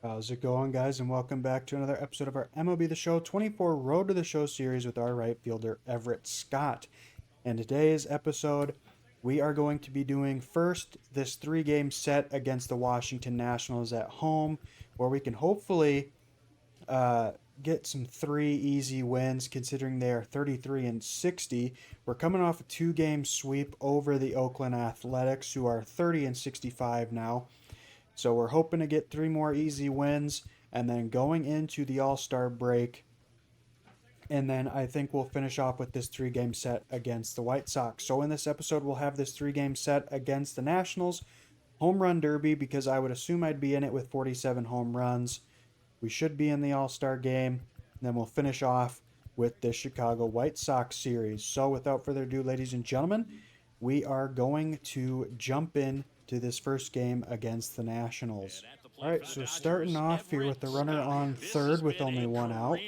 How's it going, guys? And welcome back to another episode of our MLB The Show 24 Road to the Show series with our right fielder, Everett Scott. In today's episode, we are going to be doing first this 3-game set against the Washington Nationals at home, where we can hopefully get some 3 easy wins considering they are 33 and 60. We're coming off a 2-game sweep over the Oakland Athletics, who are 30 and 65 now. So we're hoping to get 3 more easy wins, and then going into the All-Star break, and then I think we'll finish off with this 3-game set against the White Sox. So in this episode, we'll have this 3-game set against the Nationals, home run derby, because I would assume I'd be in it with 47 home runs. We should be in the All-Star game, and then we'll finish off with the Chicago White Sox series. So without further ado, ladies and gentlemen, we are going to jump in to this first game against the Nationals. All right, so starting off here with the runner on third with only 1 out.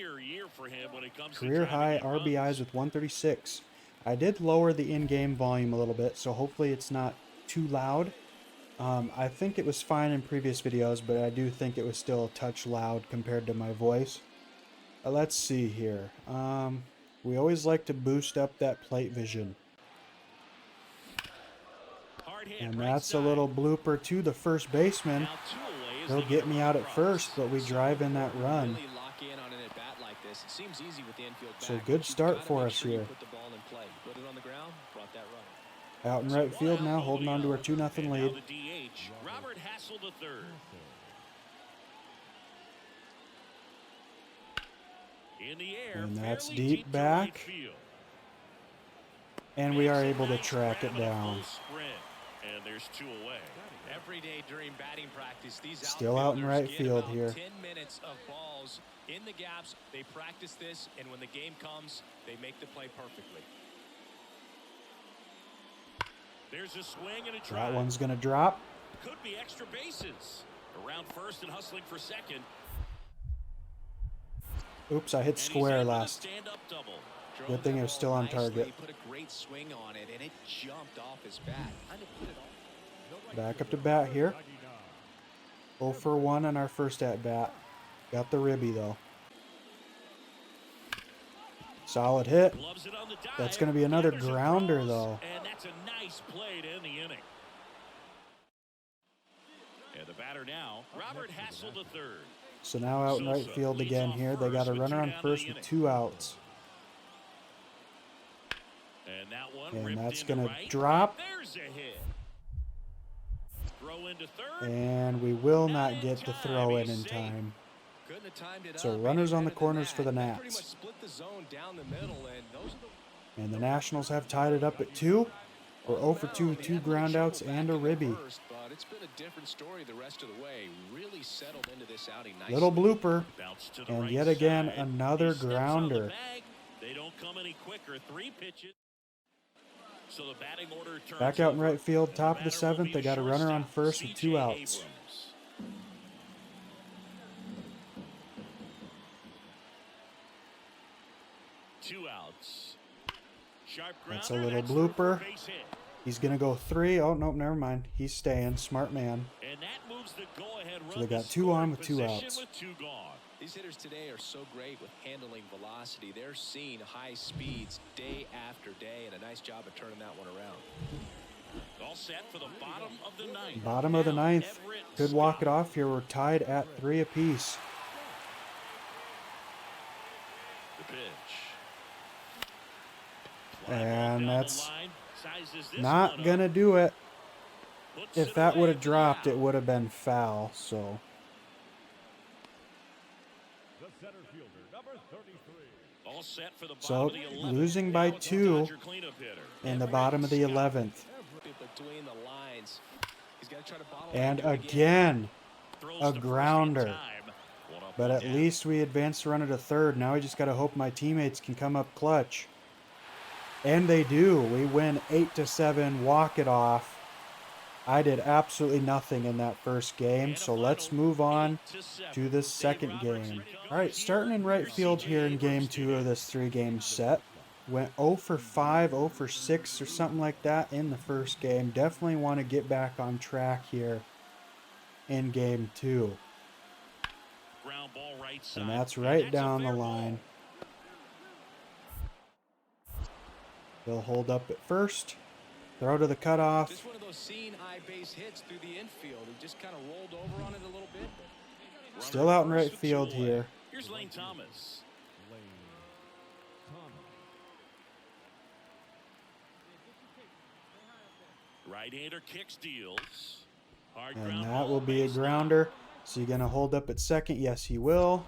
Career high RBIs with 136. I did lower the in-game volume a little bit, so hopefully it's not too loud. I think it was fine in previous videos, but I do think it was still a touch loud compared to my voice. Let's see here. We always like to boost up that plate vision. And that's a little blooper to the first baseman. He'll get me out at first, but we drive in that run. So good start for us here. Out in right field now, holding on to our 2-0 lead. And that's deep back. And we are able to track it down. And there's 2 away. Every day during batting practice, these still out in right field here. 10 minutes of balls in the gaps. They practice this, and when the game comes, they make the play perfectly. There's a swing and a try. That one's going to drop. Could be extra bases. Around first and hustling for second. Oops, I hit square last. Good thing it was still on target. Put a great swing on it, and it jumped off his bat. Back up to bat here. 0 for 1 on our first at bat. Got the ribby though. Solid hit. That's going to be another grounder though. And that's a nice play to end the inning. And the batter now, Robert Hassel III. So now out in right field again here. They got a runner on first with 2 outs. And that's going to drop. And we will not get the throw in time. So runners on the corners for the Nats. And the Nationals have tied it up at 2. We're 0 for 2 with 2 groundouts and a ribby. Little blooper. And yet again, another grounder. They don't come any quicker. 3 pitches. So the batting order turns back out in right field, top of the 7th. They got a runner on first with 2 outs. That's a little blooper. He's going to go 3. Oh, nope, never mind. He's staying. Smart man. So they got 2 on with 2 outs. These hitters today are so great with handling velocity. They're seeing high speeds day after day, and a nice job of turning that one around. All set for the bottom of the 9th. Bottom of the 9th. Could walk it off here. We're tied at 3 apiece. The pitch. And that's not going to do it. If that would have dropped, it would have been foul, so... So, losing by 2 in the bottom of the 11th. And again, a grounder. But at least we advanced the runner to third. Now we just got to hope my teammates can come up clutch. And they do. We win 8-7, walk it off. I did absolutely nothing in that first game, so let's move on to the second game. All right, starting in right field here in game 2 of this 3-game set. Went 0 for 5, 0 for 6 or something like that in the first game. Definitely want to get back on track here in game 2. ball right side. And that's right a down the fair ball. line. He'll hold up at first. Throw to the cutoff. Just one of those seeing eye base hits through the infield. He just kind of rolled over on it a little bit. Still out in right field here. Here's Lane Thomas. Right-hander kicks, deals. Hard And ground that ball, will be a base grounder. So you're going to hold up at second? Yes, he will.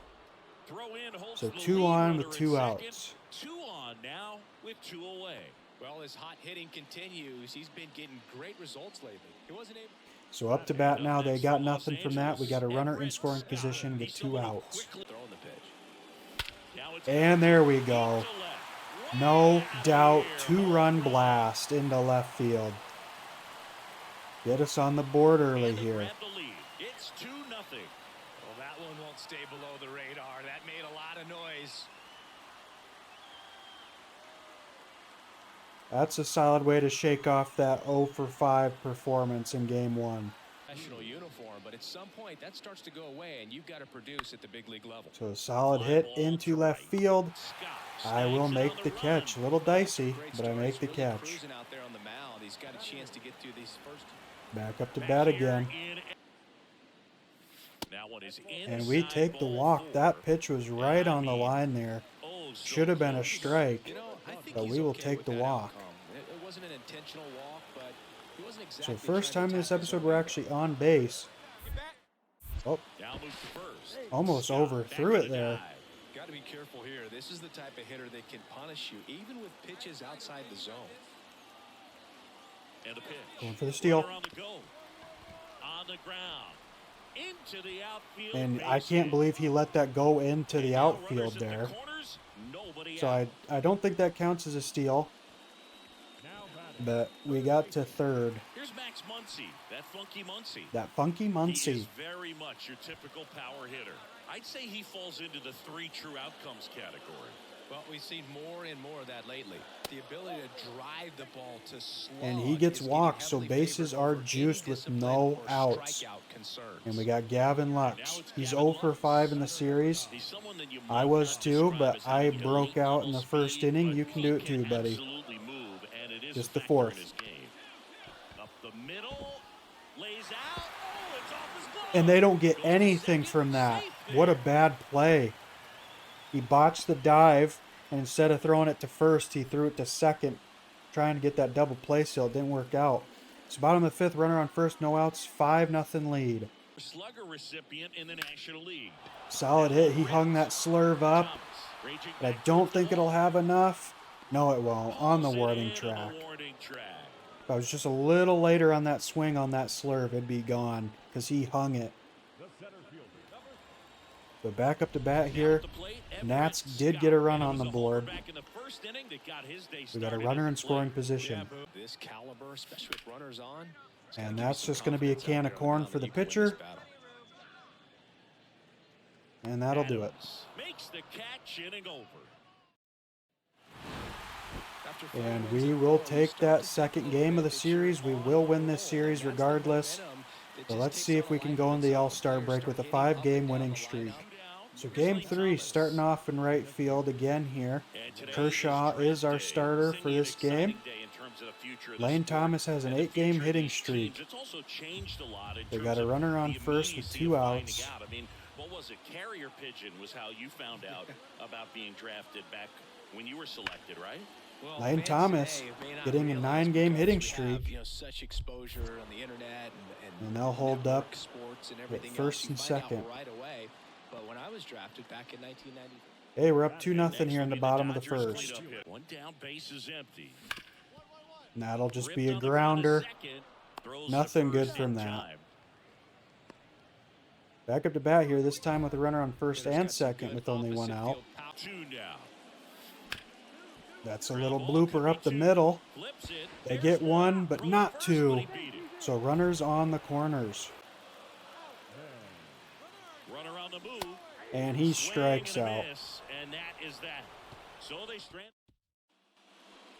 Throw in, holds So the 2 lead on runner with at 2 second. outs. 2 on now with 2 away. Well, as hot hitting continues, he's been getting great results lately. He wasn't able. So up to bat now. They got nothing from that. We got a runner in scoring Scott. position with He's 2 someone who outs. quickly- Throwing the pitch. Now it's And there we deep go. to left. No Way out doubt, here. 2-run Home run. blast into left field. Get us on the board early And they here. grab the lead. It's 2-0. Well, that one won't stay below the radar. That made a lot of noise. That's a solid way to shake off that 0 for 5 performance in game 1. National uniform, but at some point that starts to go away, and you've got to produce at the big league level. So a solid hit into left field. Scott I will snags it make on the run. catch. A little dicey, Great but I start. make He's the really catch. cruising out there on the mound. He's got a chance to get through these first. Back up to Back bat here again. in- That one is And we inside take the ball walk. 4. That pitch was right I on the mean, line there. oh, so Should have been a close. strike. You know, I think But he's we will okay take with the that walk. outcome. It wasn't an intentional walk, but he wasn't So exactly first trying time to in this attack his episode own we're window. actually on base. Oh, Now moves to first. almost Scott overthrew back it to the there. dive. Got to be careful here. This is the type of hitter that can punish you, even with pitches outside the zone. And the pitch. Going for the steal. Runner on the go. On the ground. Into the outfield. And base I can't hit. believe he let that go into And the now outfield runners at the there. corners, nobody So out. I don't think that counts as a steal. But we got to third. Here's Max Muncy, that funky Muncy. That funky He is Muncy. very much your typical power hitter. I'd say he falls into the 3 true outcomes category. Well, we've seen more and more of that lately. The ability to drive the ball to slug. And he gets is getting walked, so heavily bases favored are over juiced with indisciplined no or outs. strikeout concerns. And we got Gavin Lux. He's 0 for 5 in the series. He's someone that you I might was not too, describe but as I having broke elite out in the level first speed, inning. but You can he do it too, buddy. absolutely move, and it is Just a the factor fourth. in his game. Up the middle, lays out. Oh, it's off his glove. And they don't get Goes to anything second, from that. safe What a there. bad play. He botched the dive, and instead of throwing it to first, he threw it to second, trying to get that double play still. It didn't work out. It's bottom of the 5th, runner on first, no outs, 5-0 lead. Slugger recipient in the National League. Solid hit. He hung that slurve up, Thomas, raging but I back don't towards the think it'll wall. have enough. No, it won't. On the Pulls it warning in track. on the warning track. If I was just a little later on that swing on that slurve, it'd be gone because he hung it. But back up to bat Now at here. the plate, Nats Everett did Scott. get a run And it on was the a homer board. back in the first inning that got his day We got a started runner at in the scoring plate. position. This caliber, especially with runners on. it's gonna And give you that's some just going to be a confidence out can there of on corn mound for that the you can win this pitcher. battle. And that'll do it. Adams makes the catch, inning over. After 4 And wins we in a will row, take start that to second take a game of the bit. They series. We sure will are win on this a roll, series and that's the regardless. momentum that So just let's takes see on if we a can life go of in the its own. All-Star Players break start with a hitting up and 5-game down winning the streak. lineup. So Here's game Lane 3 Thomas. starting off in right field again here. And today Kershaw draft is our day. starter for Singing this game. exciting day in terms of the future of the Lane sport. Thomas has an And the 8-game future of hitting these streak. teams, it's also changed a lot in They terms got a of runner on the first with immediacy 2 of finding outs. out. I mean, what was it? Carrier pigeon was how you found out about being drafted back when you were selected, right? Well, Lane fans Thomas today may not getting a realize 9-game because hitting we have, streak. such exposure on the internet And they'll hold network up sports and at everything first else. and You find out second. right away. But when I was drafted back in 1990, Hey, we're up 2-0 Next here will in the be bottom of the Dodgers first. cleanup hit. One down, base is empty. And that'll just Ripped be a on the ground to grounder. second, throws to Nothing good first from in that. time. Back up to bat here, this time with a runner on first Hitter's and got some second good with only 1 opposite out. field power. 2 now. That's a Ground little ball blooper could up be the 2. middle. Flips it. They There's get 1, but Throw not first, 2. but he beat it. So runners on the corners. Runner on the move. And he Swing strikes and a out. miss, and that is that. So they strand.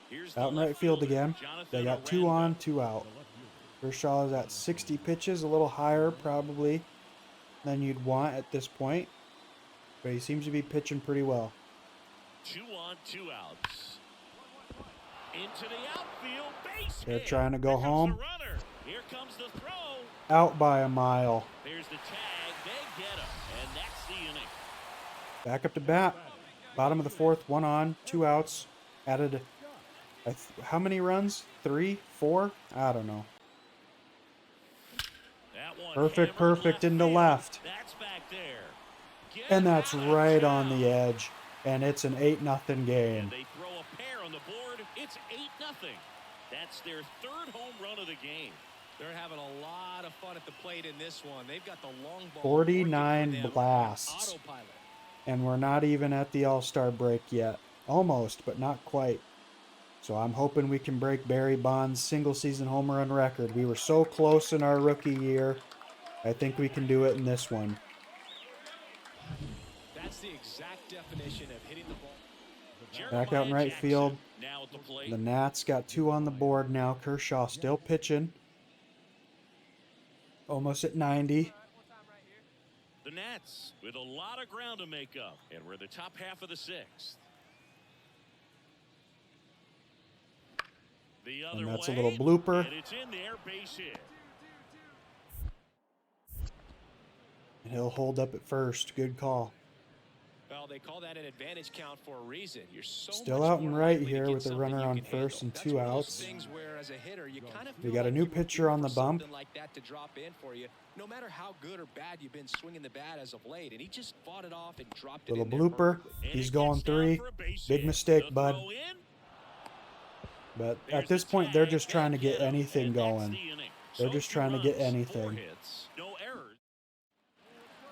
Here's Out in the right left field fielder, again. Jonathan They got 2 Aranda. on, 2 out. Kershaw is at 60 pitches, a little higher probably than you'd want at this point. but he seems to be pitching pretty well. 2 on, 2 outs. Into the outfield, base They're hit. trying to go There comes home. the runner. Here comes the throw. Out by a mile. There's the tag. They get him, and that's the inning. Back up to bat. Bottom of the fourth, 1 on, 2 outs. Added, how many runs? 3, 4? I don't know. That one Perfect into field. left. That's back there. And that's right on the edge. And it's an 8-0 game. And they throw a pair on the board. It's 8-0. That's their 3rd home run of the game. They're having a lot of fun at the plate in this one. They've got the long ball. 49 blasts. Autopilot. And we're not even at the All-Star break yet. Almost, but not quite. So I'm hoping we can break Barry Bonds' single-season home run record. We were so close in our rookie year. I think we can do it in this one. That's the exact definition of hitting the ball. Back out in right field. Now at the plate. The Nats got 2 on the board now. Kershaw still pitching. Almost at 90. The Nats with a lot of ground to make up. And we're the top half of the 6th. The other And that's way, a little blooper. And it's in there, base hit. And he'll hold up at first. Good call. Well, they call that an advantage count for a reason. You're so Still much out and more right likely to here get with the something runner you on can first handle. and That's 2 one of those outs. things where, as a hitter, you kind of We feel got a like new you were pitcher due on the for bump. something like that to drop in for you, no matter how good or bad you've been swinging the bat as of late. And he just fought it off and dropped it Little in there blooper. perfectly. He's And it going gets down 3. for a base Big hit. mistake, The bud. throw in. But There's at this the point, they're tag. just trying to They get him, anything and that's going. the inning. They're So just 2 trying to get runs, 4 anything. hits, no errors.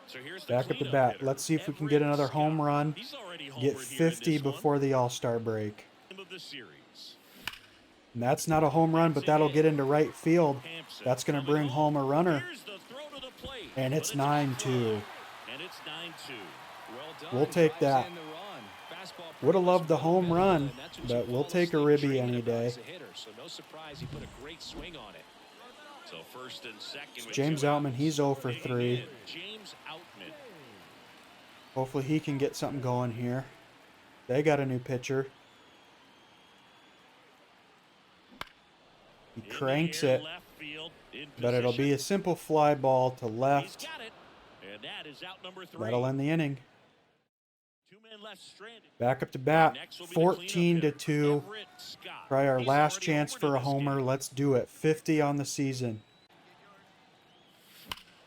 So here's the Back at the cleanup bat. hitter, Let's see if we can Everett get another home Scott. run. He's already Get homered here in 50 this one. before the All-Star break. Of the series. And that's not a home run, but that'll get into right field. Hampson That's going to coming bring home a runner. Here's the throw to the plate, And but it's a 9-2. fly, and it's 9-2. Well done. We'll take Drives that. in the run. Fastball Would have pretty loved the much home middle, run, and that's what but you we'll fall take a asleep ribby dreaming any about day. as a hitter. So no surprise he put a great swing on it. So first and second with James 2 Outman, outs. he's 0 for Digging 3. in, James Outman. Hopefully he can get something going here. They got a new pitcher. He In the cranks air, it, left field, in but it'll be a position. simple fly ball to He's left. got it, and that is out number 3. That'll end the inning. 2 men left stranded. Back up to bat, Next will be the cleanup 14 to hitter, 2. Everett Scott. Try our He's last already chance homered for in a this homer. game. Let's do it. 50 on the season.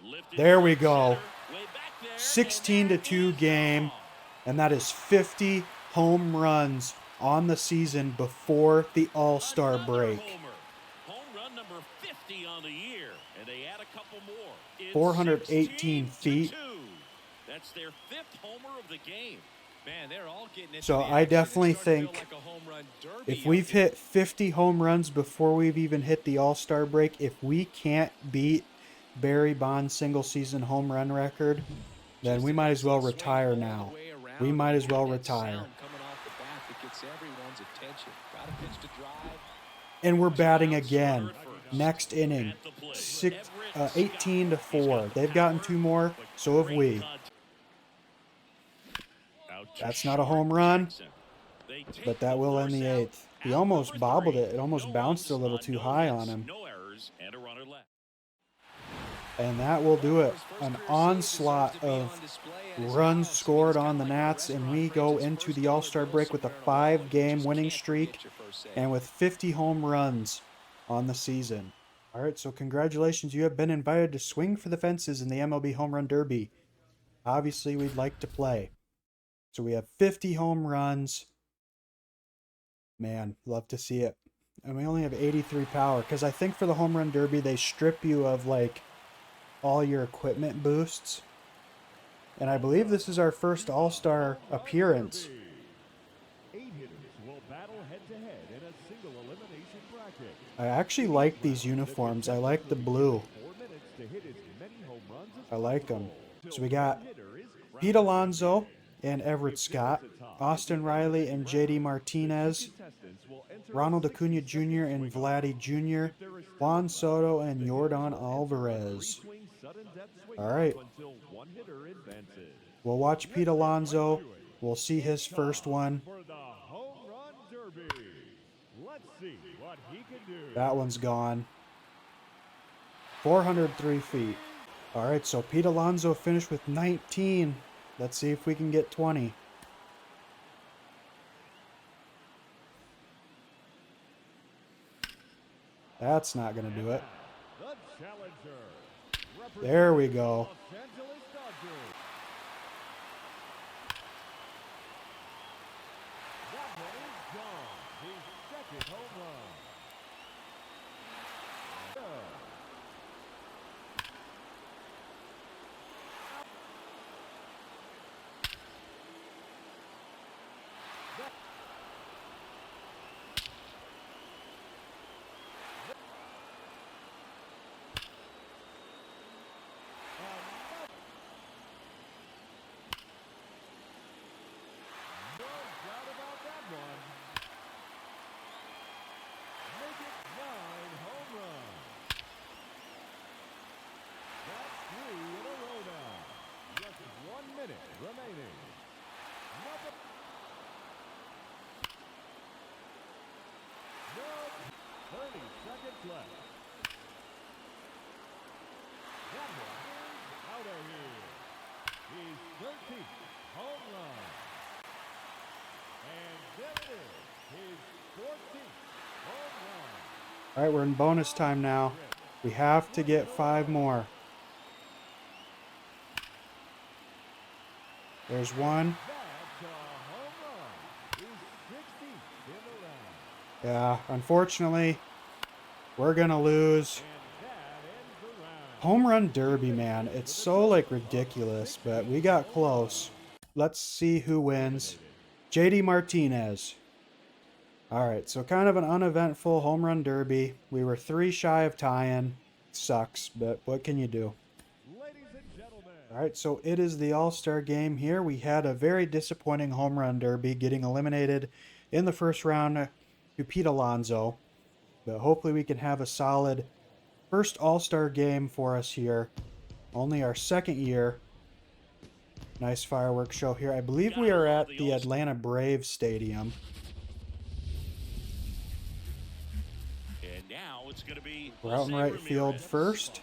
Lifted There we to go. center, way back there, 16 to and 2 that is game. gone. And that is 50 home runs on the season before the All-Star Another break. homer. Home run number 50 on the year, and they add a couple more. It's 418 feet. 16-2. That's their 5th homer of the game. Man, they're all getting into So the I action. definitely It's starting to think feel like a home run derby if out we've here. hit 50 home runs before we've even hit the All-Star break, if we can't beat Barry Bonds' single-season home run record, then Just we an might as well excellent swing retire all the now. way around. We might as well That retire. sound coming off the bat that gets everyone's attention. Got a pitch to drive. And we're batting Outs, again. runner at first. Next inning, At the plate. Everett 18 to Scott. He's 4. got the They've gotten power, 2 more, but so have great we. contact. Out to That's not a short, home run, Jackson. They take but that the will end force the out. 8th. He Out almost number bobbled 3. it. It almost No bounced a outs little on too no high hits, on him. No errors and a runner left. And that will do it. His first An career save onslaught deserves to be of on display at his runs house. scored It's on kinda the like a Nats, and restaurant we go franchise into first the dollar All-Star bill break with a somewhere in a mall, and you 5-game just winning can't streak forget your first save. and with 50 home runs on the season. All right, so congratulations. You have been invited to swing for the fences in the MLB Home Run Derby. Obviously, we'd like to play. So we have 50 home runs. Man, love to see it. And we only have 83 power, because I think for the Home Run Derby, they strip you of, like, all your equipment boosts. And I believe this is our first All-Star appearance. 8 hitters will battle head-to-head in a single elimination bracket. I actually like these uniforms. I like the blue. 4 minutes to hit as many home runs as I like them. possible. So we got Hitter is Pete Alonso and Everett Scott, Austin Riley and JD Martinez, contestants will enter Ronald Acuna Jr. and Vladdy Jr., Juan Soto and Jordan Alvarez. swing sudden death swing All right. until one hitter advances. We'll watch Pete Alonso. We'll see his first one. For the home run derby. Let's see what he can do. That one's gone. 403 feet. All right, so Pete Alonso finished with 19. Let's see if we can get 20. That's not going to do it. The challenger. There we go. Los Angeles Dodgers. That one is gone. His second home run. No doubt about that one. Make it 9 home runs. That's 3 in a row now. Just 1 minute remaining. Nothing. No. 30 seconds left. That one is out of here. His 13th home run. And there it is, his 14th home run. All right, we're in bonus time now. We have to get 5 more. There's one. That's a home run. His 16th in the round. Yeah, unfortunately, we're going to lose. And that ends the round. Home run derby, man. It's so, like, ridiculous, but we got close. Let's see who wins. JD Martinez. All right, so kind of an uneventful home run derby. We were 3 shy of tying. Sucks, but what can you do? Ladies and gentlemen. All right, so it is the All-Star game here. We had a very disappointing home run derby, getting eliminated in the first round to Pete Alonso. But hopefully we can have a solid first All-Star game for us here. Only our second year. Nice fireworks show here. I believe we are at the Atlanta Braves Stadium. And now it's going to be We're out in Jose right field Ramirez. first.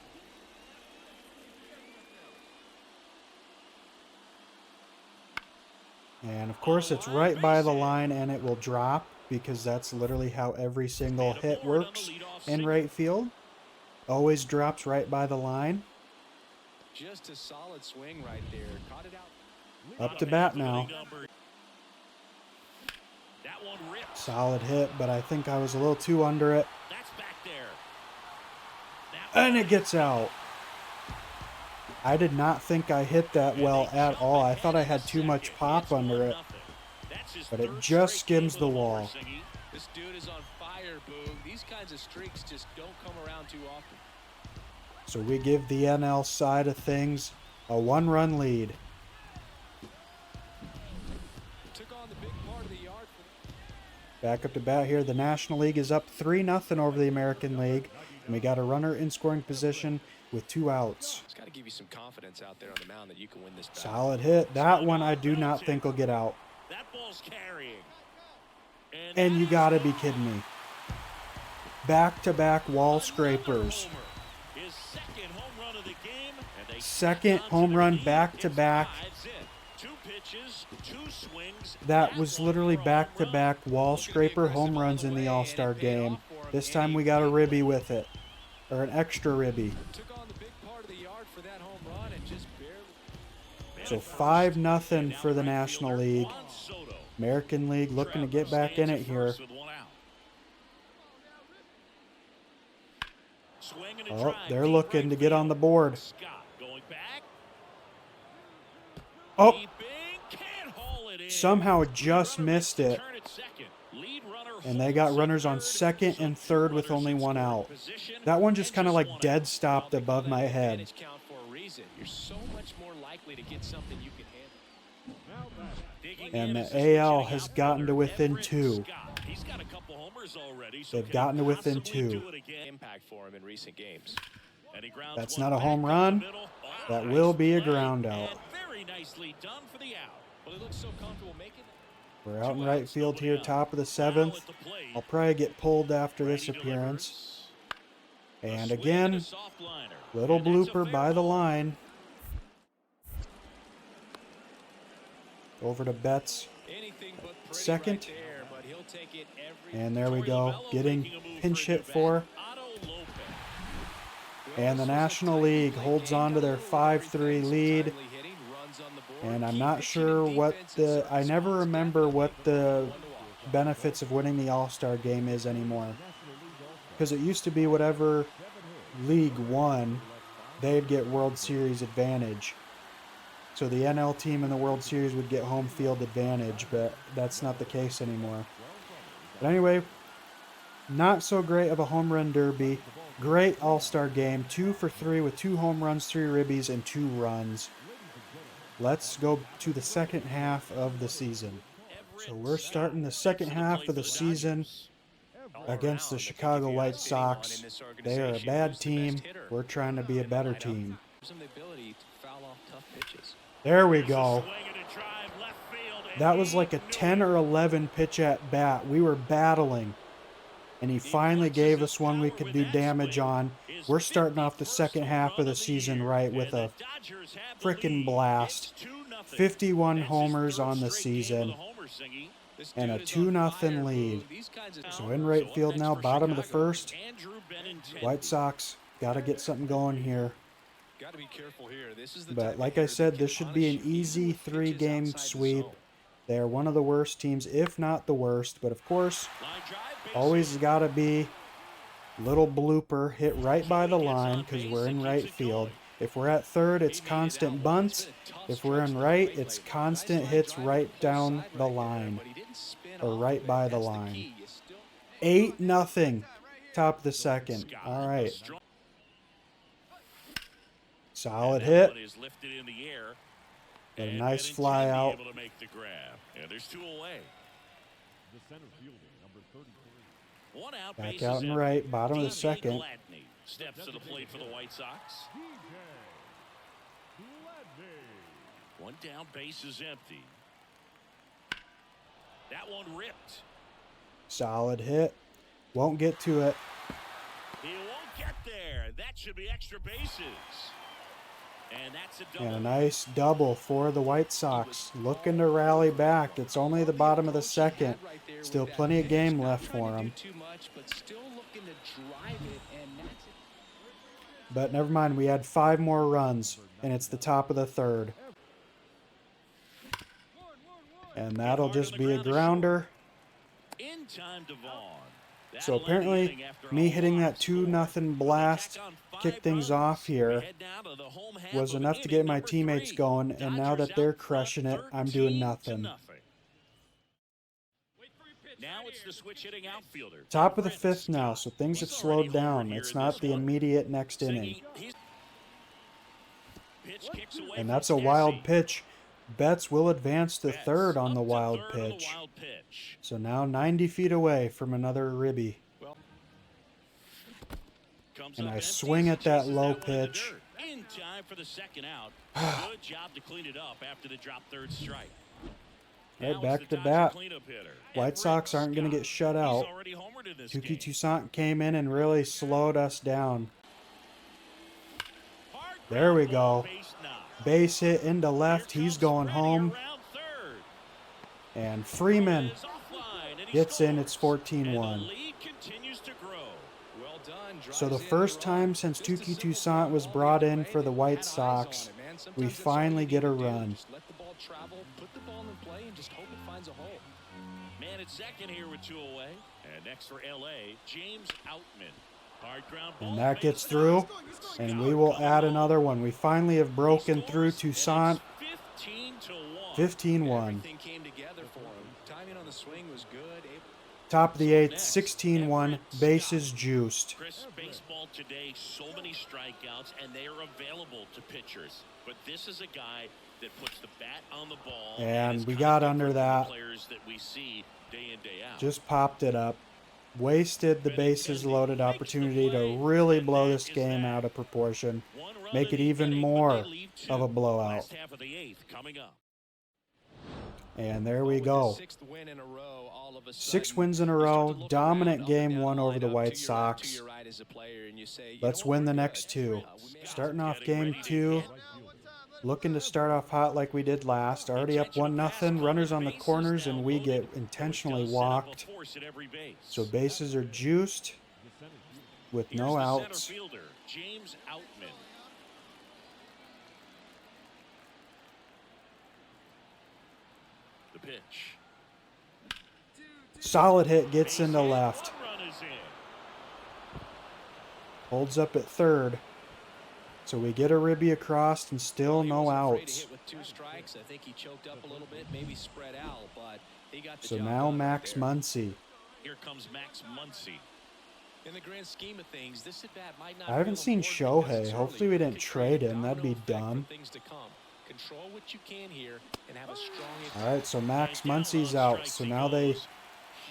And of course it's right by the line and it will drop because that's literally how every single hit works in right field. Always drops right by the line. Just a solid swing right there. Caught it out. Up to bat now. That one rips. Solid hit, but I think I was a little too under it. That's back there. That And it gets out. I did not think I hit that well at all. I thought I had too much pop under it. But it just skims the wall. This dude is on fire, Boog. These kinds of streaks just don't come around too often. So we give the NL side of things a 1-run lead. Took on the big part of the yard. Back up to bat here. The National League is up 3-0 over the American League. And we got a runner in scoring position with 2 outs. It's got to give you some confidence out there on the mound that you can win this battle. Solid hit. That one I do not think will get out. That ball's carrying. And you gotta be kidding me. Back-to-back wall scrapers. His second home run of the game. And they Second come home to the run lead. back-to-back. It's 5 in. 2 pitches, 2 swings. That was one literally for a back-to-back home wall scraper home runs in the All-Star game. This time we got a ribby with it. Or an extra ribby. Took on the big part of the yard for that home run and just barely. So 5-0 for the National League. Juan Soto. American League looking to get back in it here. First with 1 out. Swing and a Oh, drive they're deep looking right to get on the board. Scott going back. Oh, Keeping, can't haul it in. somehow just missed it. Turn at second. Lead runner And they got holds runners at on third. second So and two third with runners only in 1 scoring out. position That one just and kind of just like 1 dead out. stopped above my head. Advantage count for a reason. You're so much more likely to get something you can handle. Now batting. Digging And in the is the AL switching has gotten to outfielder, within Everett 2. Scott. He's got a couple homers already, so They've can he gotten to within possibly 2. do it again? Impact for him in recent games. And he grounds That's one not a back home down run. the middle. Oh, That nice will be a play, ground out. and very nicely done for the out. Well, he looks so comfortable making it. We're out in 2 right outs, field nobody here, out. top of the Foul 7th. at the plate. I'll probably get pulled after this Righty appearance. delivers. And A swing again, a soft liner. little And that's a blooper fair by the ball. line. Over to Betts. Anything but pretty Second. right there, but he'll take it every And there we Torey go. Lovullo Getting making a move pinch for a new hit for. bat, Otto Lopez. And the National League holds on to their 5-3 lead. And I'm not sure what I never remember what the benefits of winning the All-Star game is anymore. Because it used to be whatever league won, they'd get World Series advantage. So the NL team in the World Series would get home field advantage, but that's not the case anymore. But anyway, not so great of a home run derby. Great All-Star game. 2 for 3 with 2 home runs, 3 ribbies, and 2 runs. Let's go to the second half of the season. So we're starting the second half of the season against the Chicago White Sox. They are a bad team. We're trying to be a better team. There we go. That was like a 10 or 11 pitch at bat. We were battling. And he finally gave us one we could do damage on. We're starting off the second half of the season right with a frickin' blast. 51 homers on the season and a 2-0 lead. So in right field now, bottom of the first. White Sox got to get something going here. But like I said, this should be an easy 3-game sweep. They're one of the worst teams, if not the worst. But of course, always got to be little blooper hit right by the line because we're in right field. If we're at third, it's constant bunts. If we're in right, it's constant hits right down the line or right by the line. 8-0, top of the second. All right. Solid hit. Got a nice fly out. There's 2 away. The center fielder, number 33. 1 out, Back bases out and empty. right, bottom of the DJ second. Gladney steps to the plate for the White Sox. DJ Gladney. 1 down, base is empty. That one ripped. Solid hit. Won't get to it. He won't get there. That should be extra bases. And that's a double. And a nice double for the White Sox. Looking to rally back. It's only the bottom of the second. Still plenty of game left for them. But never mind, we had 5 more runs, and it's the top of the third. And that'll just be a grounder. In time to Vaughn. So apparently, me hitting that 2-0 blast, kick things off here, was enough to get my teammates going, and now that they're crushing it, I'm doing nothing. Now it's the switch hitting outfielder. Top of the 5th now, so things have slowed down. It's not the immediate next inning. And that's a wild pitch. Betts will advance to third on the wild pitch. So now 90 feet away from another ribby. And I swing at that low pitch. In time for the second out. Good job to clean it up after the drop third strike. Right back to bat. White Sox aren't going to get shut out. Touki Toussaint came in and really slowed us down. There we go. Base hit into left. He's going home. And Freeman gets in. It's 14-1. So the first time since Touki Toussaint was brought in for the White Sox, we finally get a run. Man at second here with 2 away. And next for LA, James Outman. Hard ground ball. And that gets through, and we will add another one. We finally have broken through Toussaint. 15-1. Top of the 8th, 16-1, bases juiced. Chris, baseball today, so many strikeouts, and they are available to pitchers. But this is a guy that puts the bat on the ball. And we got under that. Players that we see day in, day out. Just popped it up. wasted the bases loaded opportunity to really blow this game out of proportion, make it even more of a blowout. Last half of the 8th coming up. And there we go. 6th win in a row, all of a 6 sudden, wins in a you start row, to look dominant around, game up and 1 down over the lineup, White to your right, Sox. to your right as a player, and you say, you Let's know what, win we're the good. next 2. We may have Starting to off Getting game ready to 2. hit. Looking to start off hot like we did last. Already up 1-0. Runners on the corners, and we get intentionally walked. So bases are juiced with Here's no the outs. center fielder, James Outman. The pitch. Solid hit, gets Base into hit, left. one run is in. Holds up at third. So we get a ribby across and still He no wasn't afraid to outs. hit with 2 strikes. I think he choked up a little bit, maybe spread out, but he got the So job now done right Max there. Muncy. Here comes Max Muncy. In the grand scheme of things, this at bat might not I haven't feel seen important because Shohei. it's Hopefully early, we but it didn't could create trade him. That'd be domino effect for dumb. things to come. Control what you can here and have a strong All right, so Max And down Muncy's on out. strikes So he now goes.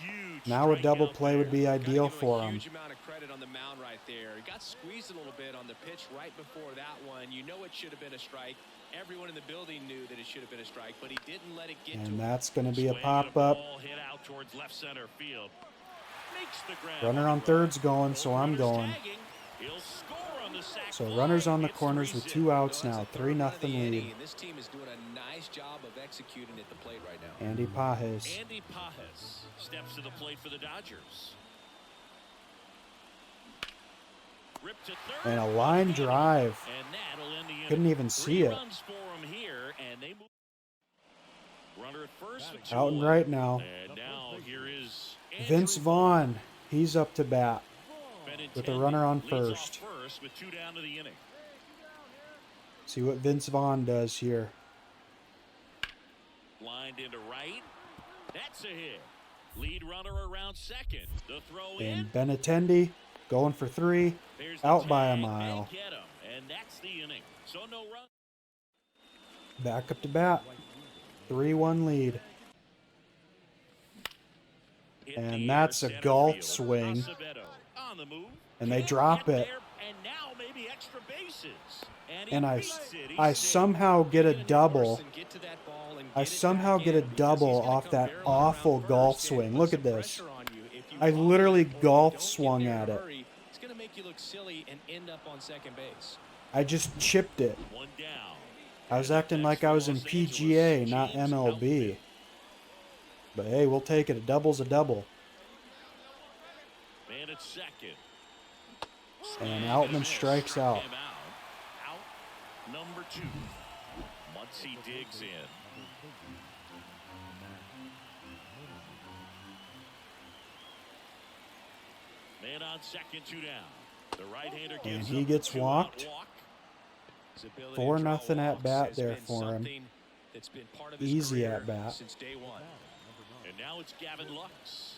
Huge now a double strikeout play would there. be Gotta ideal give him for a him. huge amount of credit on the mound right there. He got squeezed a little bit on the pitch right before that one. You know it should have been a strike. Everyone in the building knew that it should have been a strike, but he didn't let it get to And him. that's going to be a Swing and pop-up. ball hit out towards left center field. Makes the grab Runner on the third's run. going, Both so I'm runners going. tagging. He'll score on the sac So fly. runners on the It's corners with 2 outs Well, now. that's the third run of the 3-0 inning, lead. and this team is doing a nice job of executing at the plate right now. Andy Pajes. Andy Pajes steps to the plate for the Dodgers. Ripped to third. And a line drive. And that'll end the inning. Couldn't even see 3 it. runs for him here, and they move. Runner at first with 2 Out and away. right now. And now here is Vince Andrew Vaughn. He's up to bat. with a Benintendi runner on leads off first. first with 2 down to the inning. See what Vince Vaughn does here. Lined into right. That's a hit. Lead runner around second. The throw in. And Benintendi going for 3. There's the Out by a tag. mile. They get him, and that's the inning. So no run. Back up to bat. 3-1 lead. Hit And the that's air a center golf field. swing. Acevedo on the move. And they Can't drop get it. there, and now maybe extra bases. And he And beats it. He I stays. somehow get a double. Get to that ball and I get it somehow back get a in because double he's gonna off come that barreling awful around golf first and swing. put Look some at this. pressure on you. If you I follow literally that ball, golf don't get swung there in at a it. hurry, it's going to make you look silly and end up on second base. I just chipped it. 1 down. I was acting like I was in PGA, not MLB. But hey, we'll take it. A double's a double. Man at second. And Outman strikes out. Him out. Number 2. Muncy digs in. Man on second, 2 down. The right-hander And gives he up gets a 2-out walked. walk. His ability to 4-0 draw at walks bat has there been for him. something that's been part of his Easy career at bat. since day one. And now it's Gavin Lux.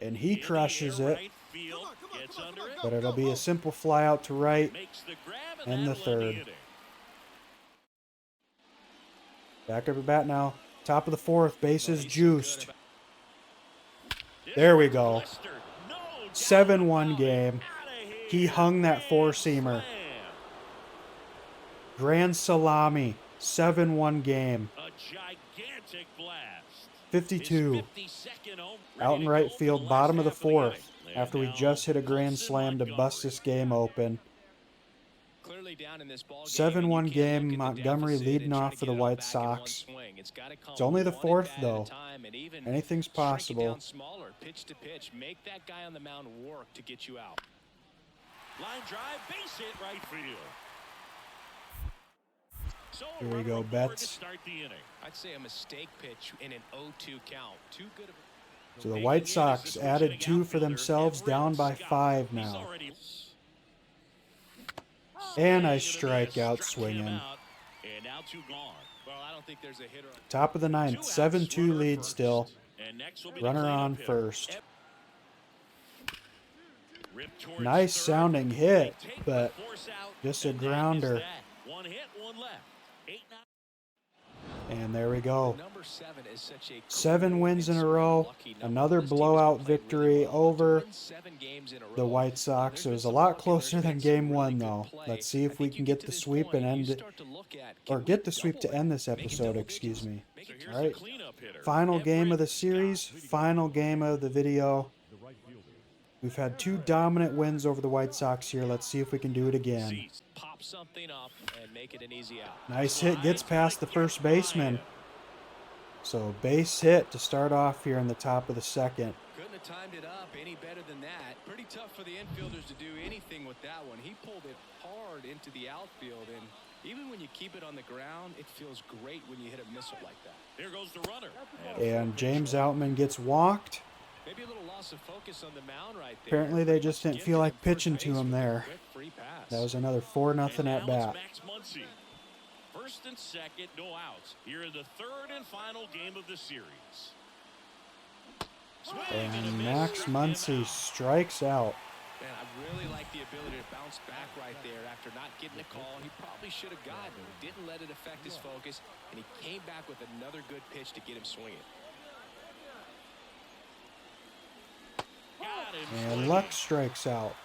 And he crushes In the air, it. right field, gets under it, But it'll be a simple fly out to right. makes the grab, And the that'll end third. inning. Back up at bat now. Top of the 4th. Bases He's so good juiced. about- This There we one's go. blistered. No doubt 7-1 about it. game. Outta here. He hung that Grand four-seamer. slam. Grand salami. 7-1 game. A gigantic blast. 52. His 52nd home, Out ready in to right go for field, last bottom of the half 4th. inning. After we And just hit a now grand Wilson slam to bust Montgomery. this game open. Clearly down in this ball game, 7-1 and you can't game, look at the Montgomery deficit leading and try off to for get the it all White back in one Sox. swing. It's gotta come It's only the one 4th, at-bat at a though. time, and even Anything's shrink it possible. down smaller, pitch to pitch. Make that guy on the mound work to get you out. Line drive, base hit, right field. So a Here we runner go, aboard Betts. to start the inning. I'd say a mistake pitch in an 0-2 count. Too good of a So the White Sox added 2 for themselves, down by 5 He's now. already- And I Swing strike and a out miss, struck him swinging. out, and now 2 gone. well, I don't think there's a hitter. Top of the 9th. 2 outs, 7-2 runner lead first. still. And next will be the Runner cleanup on hitter. first. Ripped towards Nice third. sounding hit, They take but the force out, just a and that is grounder. that. 1 hit, 1 left. 8-9. And there we go. Number 7 is such a 7 wins in a row. Another blowout victory over the White Sox. It was a lot closer than game 1, though. Let's see if we can get the sweep and end it, or get the sweep to end this episode, excuse me. All right. Final game of the series, final game of the video. We've had 2 dominant wins over the White Sox here. Let's see if we can do it again. Pop something up and make it an easy out. Nice hit, gets past the first baseman. So base hit to start off here in the top of the second. Couldn't have timed it up any better than that. Pretty tough for the infielders to do anything with that one. He pulled it hard into the outfield, and even when you keep it on the ground, it feels great when you hit a missile like that. There goes the runner. And James Outman gets walked. Maybe a little loss of focus on the mound right there. Apparently they just didn't feel like pitching to him there. That was another 4-0 at bat. First and second, no outs. Here in the third and final game of the series. And Max Muncy strikes out. Man, I really like the ability to bounce back right there after not getting a call. He probably should have gotten it. Didn't let it affect his focus, and he came back with another good pitch to get him swinging. And Luck strikes out.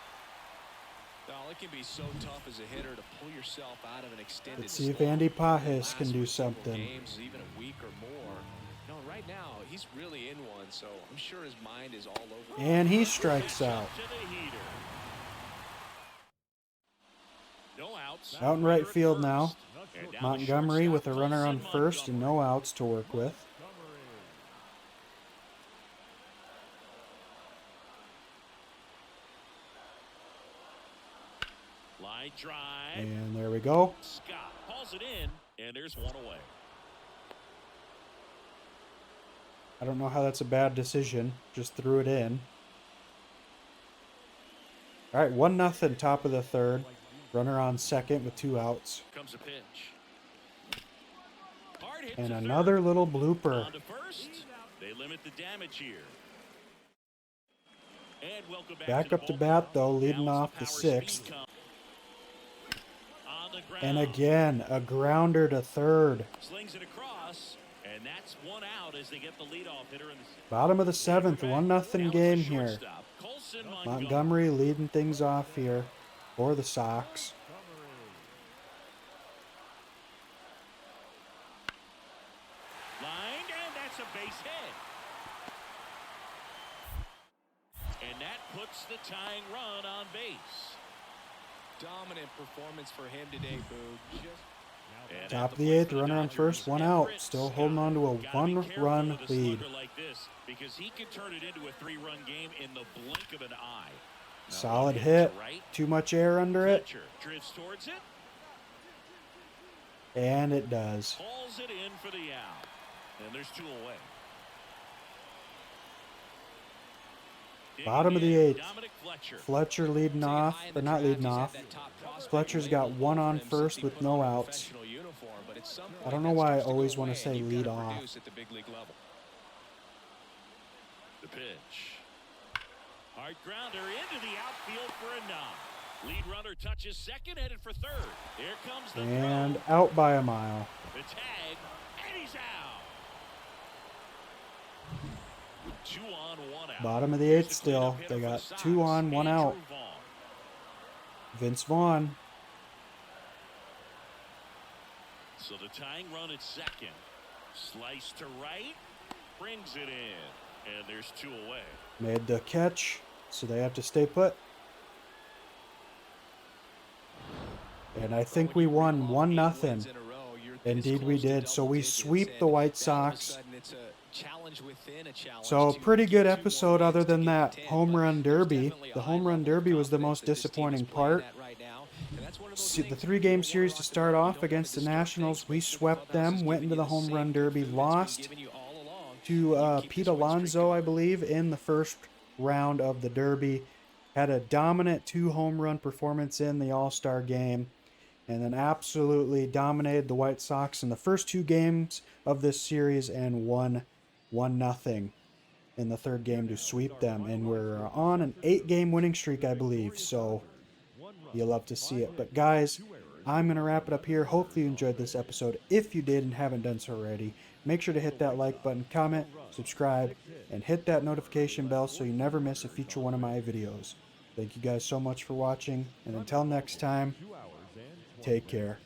Oh, it can be so tough as a hitter to pull yourself out of an extended Let's see if slump. Andy Pajes can do something. Games, even a week or more. No, right now he's really in one, so I'm sure his mind is all over. And he strikes out. Out in right field now. Montgomery with a runner on first and no outs to work with. Line drive. And there we go. Scott calls it in, and there's one away. I don't know how that's a bad decision. Just threw it in. All right, 1-0, top of the third. Runner on second with 2 outs. Comes a pitch. Hard hit And to another third. little blooper. On to first. They limit the damage here. And welcome Back to up to the bat, ballpark. though, leading Now off the it's power 6th. speed on the ground. And again, a grounder to third. Slings it across, and that's one out as they get the leadoff hitter in the Bottom of the 7th, 1-0 game here. shortstop, Colson Montgomery leading things off here for the Sox. Lined, and that's a base hit. And that puts the tying run on base. Dominant performance for him today, Boog. And Top at of the plate 8th, for the runner on Dodgers, first, 1 out. Everett Still Scott. holding on to a Gotta be careful 1-run with a lead. slugger like this, because he can turn it into a 3-run game in the blink of an eye. Now, Solid one hit. to right. Too much air under it. Fletcher drifts towards it, And it does. hauls it in for the out. And there's 2 away. Bottom of the Digging in, 8th. Dominic Fletcher. Fletcher leading off, or not leading off. Fletcher's got 1 on first with no outs. I don't know why I always want to say lead off. The pitch. Hard grounder into the outfield for a knock. Lead runner touches second, headed for third. Here comes the And throw. out by a mile. The tag, and he's out. 2 on, 1 out. Bottom of the 8th still. They got 2 on, 1 out. Vince Vaughn. So the tying run at second. Slice to right. Brings it in. And there's 2 away. Made the catch, so they have to stay put. And I think we won 1-0. Indeed we did. So we sweep the White Sox. So pretty good episode other than that home run derby. The home run derby was the most disappointing part. The 3-game series to start off against the Nationals, we swept them, went into the home run derby, lost to Pete Alonso, I believe, in the first round of the derby. Had a dominant 2 home run performance in the All-Star game, and then absolutely dominated the White Sox in the first 2 games of this series and won 1-0 in the 3rd game to sweep them. And we're on an 8-game winning streak, I believe, so you love to see it. But guys, I'm going to wrap it up here. Hopefully you enjoyed this episode. If you did and haven't done so already, make sure to hit that like button, comment, subscribe, and hit that notification bell so you never miss a future one of my videos. Thank you guys so much for watching, and until next time, take care.